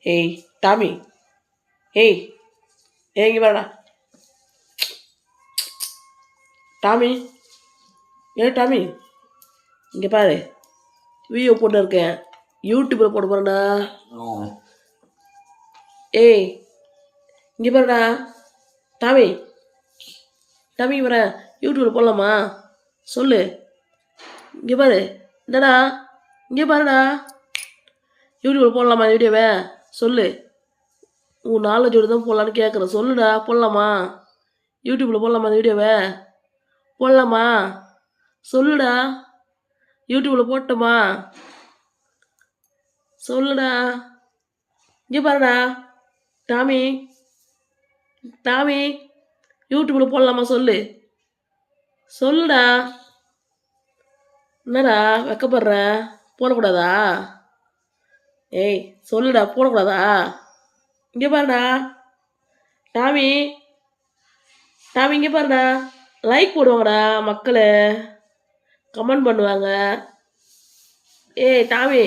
ஏய் டாமி, ஏய் ஏய் இங்கே வாடா டாமி. ஏய் டாமி, இங்கே பாரு, வீடியோ போட்டு இருக்கேன், யூடியூப்பில் போட போகிறேன்டா. ஏய் இங்கே பாருடா டாமி, டாமி இங்கே வரேன், யூடியூப்பில் போடலாமா சொல்லு. இங்கே பாரு, என்னடா இங்கே பாருடா, யூடியூப்பில் போடலாமா வீடியோவை சொல்லு. உன் நாலேஜோடு தான் போடலான்னு கேட்குறேன், சொல்லுடா. போடலாமா யூடியூப்பில் போடலாமா அந்த வீடியோவை போடலாமா சொல்லுடா. யூடியூப்பில் போட்டோமா சொல்லுடா. இங்கே பாருடா டாமி, டாமி யூடியூப்பில் போடலாமா சொல்லு, சொல்லுடா. என்னடா வெக்கப்படுற, போடக்கூடாதா? ஏய் சொல்லுடா, போடக்கூடாதா? இங்கே பாருடா டாமி, டாமி இங்கே பாருடா, லைக் போடுவாங்கடா மக்கள், கமெண்ட் பண்ணுவாங்க. ஏய் டாமி,